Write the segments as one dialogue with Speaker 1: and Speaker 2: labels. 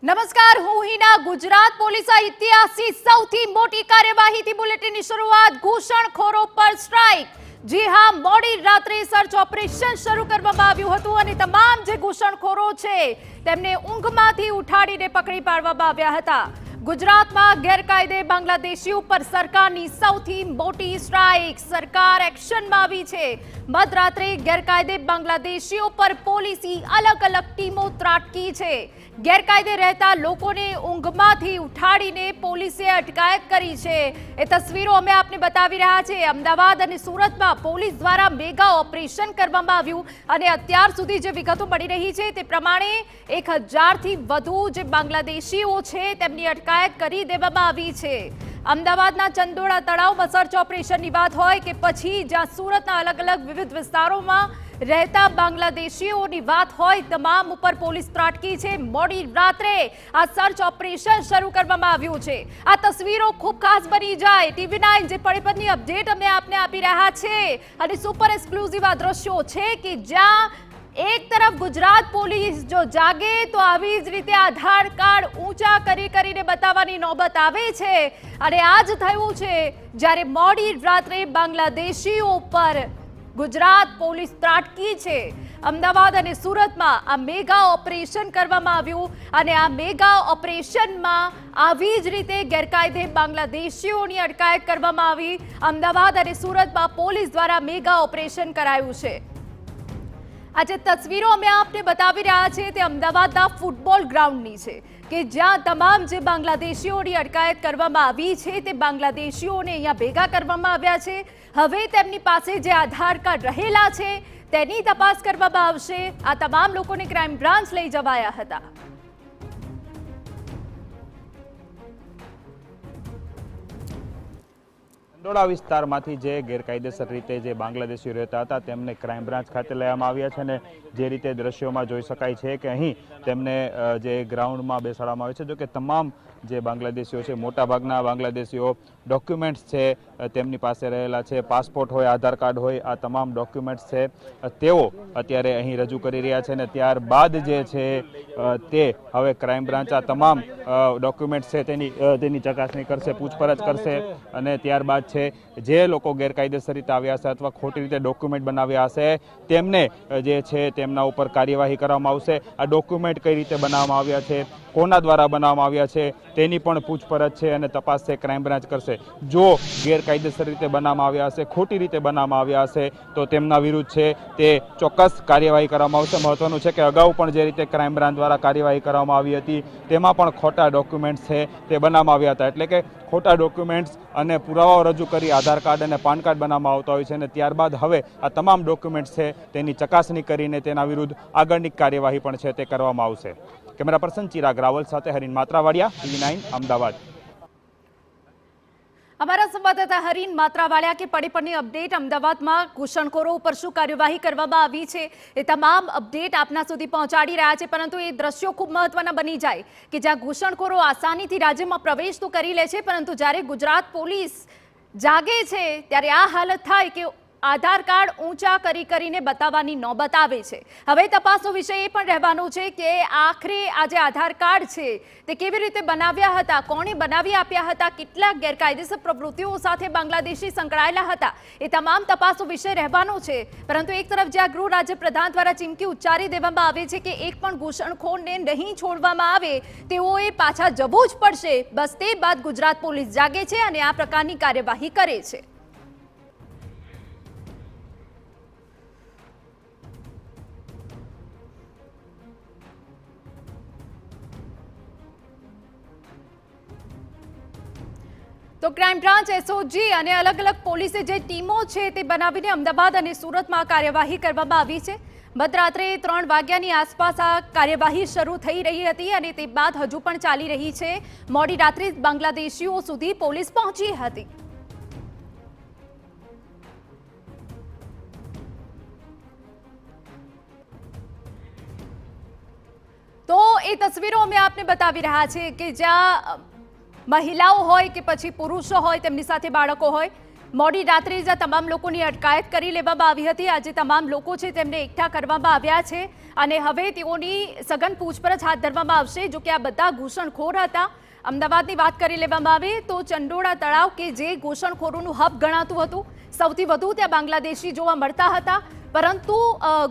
Speaker 1: નમસ્કાર, હું હિના. ગુજરાત પોલીસે ઇતિહાસની સૌથી મોટી કાર્યવાહીથી બુલેટિનની શરૂઆત. ઘૂસણખોરો પર સ્ટ્રાઇક. જી હા, મોડી રાત્રે સર્ચ ઓપરેશન શરૂ કરવામાં આવ્યું હતું અને તમામ જે ઘૂસણખોરો છે તેમને ઊંઘમાંથી ઉઠાડીને પકડી પાડવામાં આવ્યા હતા. ગુજરાતમાં ગેરકાયદે બાંગ્લાદેશીઓ પર સરકારની સૌથી મોટી સ્ટ્રાઇક. સરકાર એક્શનમાં આવી છે. મધરાત્રે ગેરકાયદે બાંગ્લાદેશીઓ પર પોલીસી અલગ અલગ ટીમો ત્રાટકી છે. ગેરકાયદે રહેતા લોકોને ઊંઘમાંથી ઉઠાડીને પોલીસે અટકાયત કરી છે. એ તસવીરો અમે આપને બતાવી રહ્યા છે. અમદાવાદ અને સુરતમાં પોલીસ દ્વારા મેગા ઓપરેશન કરવામાં આવ્યું અને અત્યાર સુધી જે વિગતો મળી રહી છે તે પ્રમાણે 1000થી વધુ જે બાંગ્લાદેશીઓ છે તેમની અટકાયત કરી દેવામાં આવી છે. અમદાવાદના ચંદોળા તળાવમાં સર્ચ ઓપરેશનની વાત હોય કે પછી જ્યાં સુરતના અલગ અલગ વિવિધ વિસ્તારોમાં રહેતા બાંગ્લાદેશીઓની વાત હોય, તમામ ઉપર પોલીસ ત્રાટકી છે. મોડી રાત્રે આ સર્ચ ઓપરેશન શરૂ કરવામાં આવ્યું છે. આ તસવીરો ખૂબ ખાસ બની જાય. TV9 જે પળેપળની અપડેટ અમે આપને આપી રહ્યા છે અને સુપર એક્સક્લુઝિવ આ દ્રશ્યો છે કે જ્યાં એક તરફ ગુજરાત પોલીસ જો જાગે તો આવી જ રીતે આધાર કાર્ડ ઊંચા કરીને બતાવવાની નોબત આવે છે અને આ જ થયું છે જ્યારે મોડી રાત્રે બાંગ્લાદેશીઓ પર ગુજરાત પોલીસ ત્રાટકી છે. અમદાવાદ અને સુરતમાં આ મેગા ઓપરેશન કરવામાં આવ્યું અને આ મેગા ઓપરેશનમાં આવી જ રીતે ગેરકાયદે બાંગ્લાદેશીઓની અટકાયત કરવામાં આવી. અમદાવાદ અને સુરતમાં પોલીસ દ્વારા મેગા ઓપરેશન કરાયું છે. આ જે તસવીરો અમે આપને બતાવી રહ્યા છે તે અમદાવાદના ફૂટબોલ ગ્રાઉન્ડની છે કે જ્યાં તમામ જે બાંગ્લાદેશીઓની અટકાયત કરવામાં આવી છે તે બાંગ્લાદેશીઓને અહીંયા ભેગા કરવામાં આવ્યા છે. હવે તેમની પાસે જે આધાર કાર્ડ રહેલા છે તેની તપાસ કરવામાં આવશે. આ તમામ લોકોને ક્રાઇમ બ્રાન્ચ લઈ જવાયા હતા.
Speaker 2: ચંદોળા વિસ્તારમાંથી જે ગેરકાયદેસર રીતે જે બાંગ્લાદેશીઓ રહેતા હતા તેમને ક્રાઇમ બ્રાન્ચ ખાતે લેવામાં આવ્યા છે અને જે રીતે દ્રશ્યોમાં જોઈ શકાય છે કે અહીં તેમને જે ગ્રાઉન્ડમાં બેસાડવામાં આવે છે. જો કે તમામ જે બાંગ્લાદેશીઓ છે, મોટાભાગના બાંગ્લાદેશીઓ ડોક્યુમેન્ટ્સ છે તેમની પાસે રહેલા છે. પાસપોર્ટ હોય, આધાર કાર્ડ હોય, આ તમામ ડોક્યુમેન્ટ્સ છે તેઓ અત્યારે અહીં રજૂ કરી રહ્યા છે અને ત્યારબાદ જે છે તે હવે ક્રાઇમ બ્રાન્ચ આ તમામ ડોક્યુમેન્ટ્સ છે તેની ચકાસણી કરશે, પૂછપરછ કરશે અને ત્યારબાદ છે જે લોકો ગેરકાયદેસર રીતે આવ્યા હશે અથવા ખોટી રીતે ડોક્યુમેન્ટ બનાવ્યા હશે તેમને જે છે તેમના ઉપર કાર્યવાહી કરવામાં આવશે. આ ડોક્યુમેન્ટ કઈ રીતે બનાવવામાં આવ્યા છે, કોના દ્વારા બનાવવામાં આવ્યા છે તેની પણ પૂછપરછ છે અને તપાસ છે ક્રાઇમ બ્રાન્ચ કરશે. જો ગેરકાયદેસર રીતે બનાવવામાં આવ્યા હશે, ખોટી રીતે બનાવવામાં આવ્યા હશે તો તેમના વિરુદ્ધ છે તે ચોક્કસ કાર્યવાહી કરવામાં આવશે. મહત્વનું છે કે અગાઉ પણ જે રીતે ક્રાઇમ બ્રાન્ચ દ્વારા કાર્યવાહી કરવામાં આવી હતી તેમાં પણ ખોટા ડોક્યુમેન્ટ્સ છે તે બનાવવામાં આવ્યા હતા. એટલે કે ખોટા ડોક્યુમેન્ટ્સ અને પુરાવાઓ રજૂ કરી આધાર કાર્ડ અને પાન કાર્ડ બનાવવામાં આવતા હોય છે અને ત્યારબાદ હવે આ તમામ ડોક્યુમેન્ટ્સ છે તેની ચકાસણી કરીને તેના વિરુદ્ધ આગળની કાર્યવાહી પણ છે તે કરવામાં આવશે. કેમેરા પર્સન ચિરાગ રાવલ સાથે હરીન માત્રાવાડિયા, TV9 અમદાવાદ.
Speaker 1: અમારા સંવાદદાતા હરીન માત્રાવાડિયા કે પળેપળની અપડેટ. અમદાવાદમાં ઘૂસણખોરો ઉપર શું કાર્યવાહી કરવામાં આવી છે એ તમામ અપડેટ આપના સુધી પહોંચાડી રહ્યા છે. પરંતુ એ દ્રશ્યો ખૂબ મહત્વના બની જાય કે જ્યાં ઘૂસણખોરો આસાનીથી રાજ્યમાં પ્રવેશ તો કરી લે છે પરંતુ જ્યારે ગુજરાત પોલીસ જાગે છે ત્યારે આ હાલત થાય કે આધાર કાર્ડ ઊંચા કરીને બતાવવાની નોબત આવે છે. હવે તપાસનો વિષય એ પણ રહેવાનો છે કે આખરે આ જે આધાર કાર્ડ છે તે કેવી રીતે બનાવ્યા હતા, કોણે બનાવી આપ્યા હતા, કેટલાક ગેરકાયદેસર પ્રવૃત્તિઓ સાથે બાંગ્લાદેશી સંકળાયેલા હતા, એ તમામ તપાસનો વિષય રહેવાનો છે. પરંતુ એક તરફ જ્યાં ગૃહ રાજ્ય પ્રધાન દ્વારા ચીમકી ઉચ્ચારી દેવામાં આવે છે કે એક પણ ઘૂસણખોરને નહીં છોડવામાં આવે, તેઓએ પાછા જવું જ પડશે. બસ તે બાદ ગુજરાત પોલીસ જાગે છે અને આ પ્રકારની કાર્યવાહી કરે છે. તો ક્રાઇમ બ્રાન્ચ, એસઓજી અને અલગ અલગ પોલીસે જે ટીમો છે તે બનાવીને અમદાવાદ અને સુરતમાં કાર્યવાહી કરવામાં આવી છે. મધરાત્રે 3 વાગ્યાની આસપાસ આ કાર્યવાહી શરૂ થઈ રહી હતી અને તે બાદ હજુ પણ ચાલી રહી છે. મોડી રાત્રે બાંગ્લાદેશીઓ સુધી પોલીસ પહોંચી હતી. તો એ તસવીરો અમે આપને બતાવી રહ્યા છે કે જ્યાં મહિલાઓ હોય કે પછી પુરુષો હોય તેમની સાથે બાળકો હોય, મોડી રાત્રે જ આ તમામ લોકોની અટકાયત કરી લેવામાં આવી હતી. આજે તમામ લોકો છે તેમને એકઠા કરવામાં આવ્યા છે અને હવે તેઓની સઘન પૂછપરછ હાથ ધરવામાં આવશે. જો કે આ બધા ઘૂસણખોર હતા. અમદાવાદની વાત કરી લેવામાં આવે તો ચંડોળા તળાવ કે જે ઘૂસણખોરોનું હબ ગણાતું હતું, સૌથી વધુ ત્યાં બાંગ્લાદેશી જોવા મળતા હતા. પરંતુ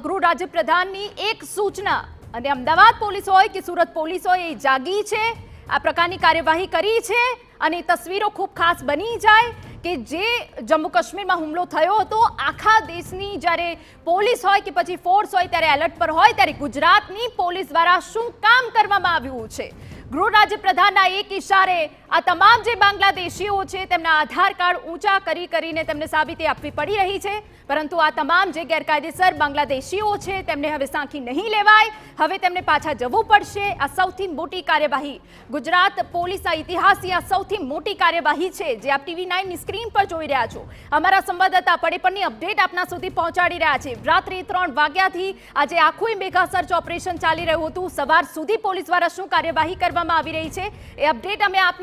Speaker 1: ગૃહ રાજ્યપ્રધાનની એક સૂચના અને અમદાવાદ પોલીસ હોય કે સુરત પોલીસ હોય એ જાગી છે, આ પ્રકારની કાર્યવાહી કરી છે અને તસવીરો ખૂબ ખાસ બની જાય કે જે જમ્મુ કાશ્મીરમાં હુમલો થયો હતો, આખા દેશની જ્યારે પોલીસ હોય કે પછી ફોર્સ હોય ત્યારે એલર્ટ પર હોય, ત્યારે ગુજરાતની પોલીસ દ્વારા શું કામ કરવામાં આવ્યું છે. ગૃહ રાજ્યપ્રધાનના એક ઇશારે આ તમામ જે બાંગ્લાદેશીઓ છે તેમના આધાર કાર્ડ ઊંચા કરીને તેમને સાબિતી આપવી પડી રહી છે. પરંતુ આ તમામ જે ગેરકાયદેસર બાંગ્લાદેશીઓ છે તેમને હવે સાંખી નહીં લેવાય, હવે તેમને પાછા જવું પડશે. આ સૌથી મોટી કાર્યવાહી ગુજરાત પોલીસના ઇતિહાસની આ સૌથી મોટી કાર્યવાહી છે જે આપ TV9 ની સ્ક્રીન પર જોઈ રહ્યા છો. અમારા સંવાદદાતા પડેપણની અપડેટ આપના સુધી પહોંચાડી રહ્યા છે. રાત્રે 3 વાગ્યાથી આજે આખું મેગા સર્ચ ઓપરેશન ચાલી રહ્યું હતું. સવાર સુધી પોલીસ દ્વારા શું કાર્યવાહી કરવામાં આવી રહી છે એ અપડેટ અમે આપને